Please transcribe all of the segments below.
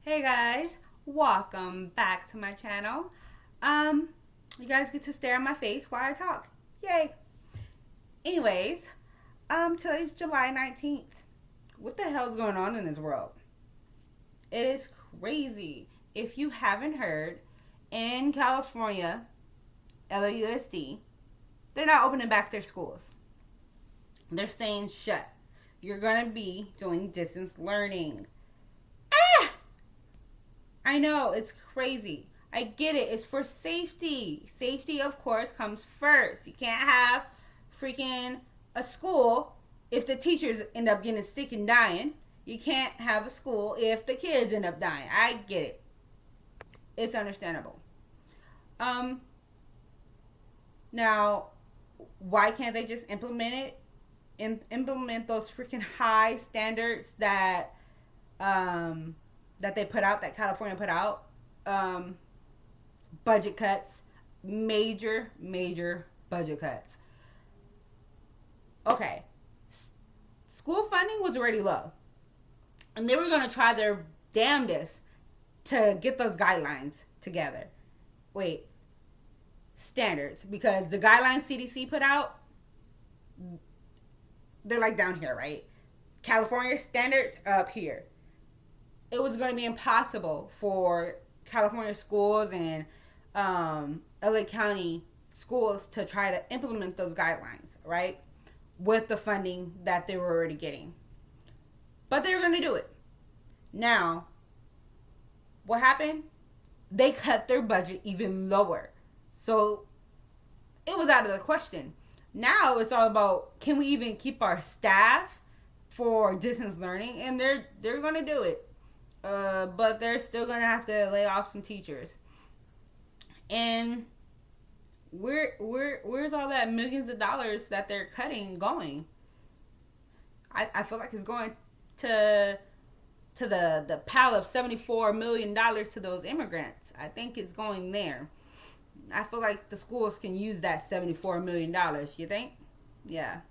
Hey guys, welcome back to my channel. You guys get to stare at my face while I talk. Yay. Anyways, today's July 19th. What the hell's going on in this world? It is crazy. If you haven't heard, in California, LAUSD, they're not opening back their schools. They're staying shut. You're going to be doing distance learning. I know, it's crazy. I get it. It's for safety. Safety, of course, comes first. You can't have freaking a school if the teachers end up getting sick and dying. You can't have a school if the kids end up dying. I get it. It's understandable. Now, why can't they just implement it? Implement those freaking high standards that that they put out, that California put out. Budget cuts, major budget cuts. Okay, school funding was already low, and they were going to try their damnedest to get those guidelines together. Wait, standards, because the guidelines CDC put out, they're like down here, right? California standards are up here. It was going to be impossible for California schools and LA County schools to try to implement those guidelines, right? With the funding that they were already getting. But they were going to do it. Now, what happened? They cut their budget even lower. So, it was out of the question. Now, it's all about, can we even keep our staff for distance learning? And they're going to do it. But they're still gonna have to lay off some teachers. And where's all that millions of dollars that they're cutting going? I feel like it's going to the pile of $74 million to those immigrants. I think it's going there. I feel like the schools can use that $74 million. You think? Yeah.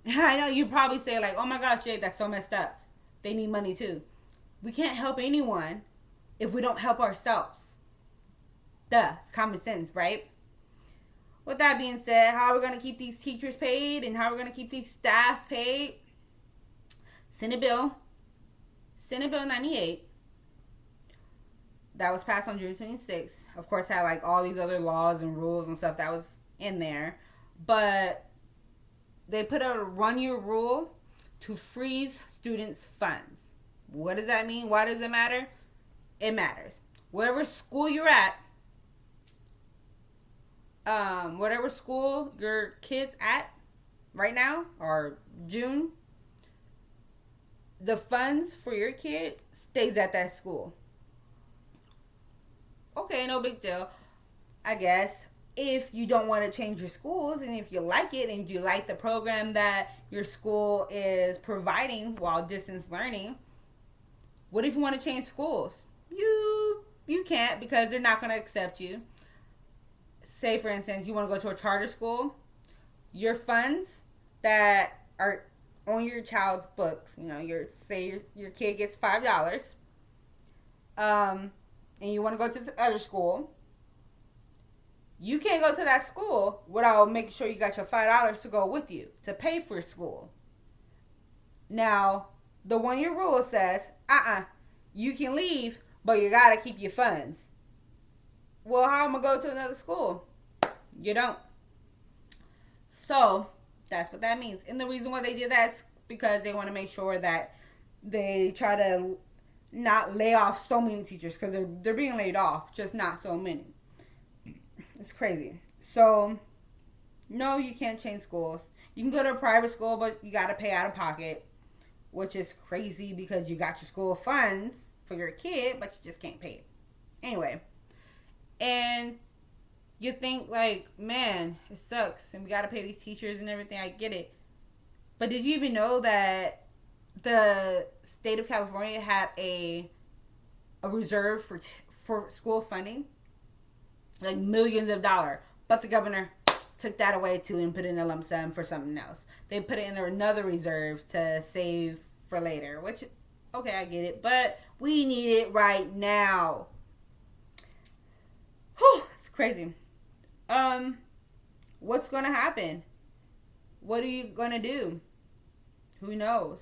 I know you probably say like, oh my gosh, Jake, that's so messed up. They need money too. We can't help anyone if we don't help ourselves. Duh, it's common sense, right? With that being said, how are we going to keep these teachers paid and how are we going to keep these staff paid? Senate Bill 98 that was passed on June 26th. Of course, had like all these other laws and rules and stuff that was in there. But they put a 1-year rule to freeze students' funds. What does that mean? Why does it matter? It matters. Whatever school you're at, whatever school your kid's at right now, or June, the funds for your kid stays at that school. Okay, no big deal, I guess. If you don't want to change your schools and if you like it and you like the program that your school is providing while distance learning, what if you want to change schools? You can't, because they're not going to accept you. Say, for instance, you want to go to a charter school. Your funds that are on your child's books, say your kid gets $5, and you want to go to the other school. You can't go to that school without making sure you got your $5 to go with you to pay for school. Now, the 1-year rule says, you can leave, but you gotta keep your funds. Well, how am I gonna go to another school? You don't. So, that's what that means. And the reason why they did that is because they want to make sure that they try to not lay off so many teachers, because they're being laid off, just not so many. It's crazy. So, no, you can't change schools. You can go to a private school, but you got to pay out of pocket, which is crazy because you got your school funds for your kid, but you just can't pay it. Anyway, and you think like, man, it sucks, and we got to pay these teachers and everything. I get it. But did you even know that the state of California had a reserve for school funding? Like millions of dollars. But the governor took that away too and put it in a lump sum for something else. They put it in another reserve to save for later. Which, Okay, I get it. But we need it right now. Whew, it's crazy. What's gonna happen? What are you gonna do? Who knows?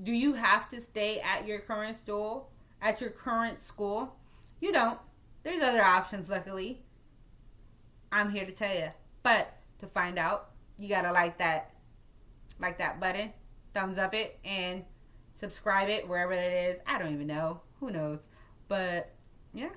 Do you have to stay at your current school? At your current school? You don't. There's other options, luckily. I'm here to tell you. But to find out, you gotta like that button, thumbs up it, and subscribe it wherever it is. I don't even know. Who knows? But yeah.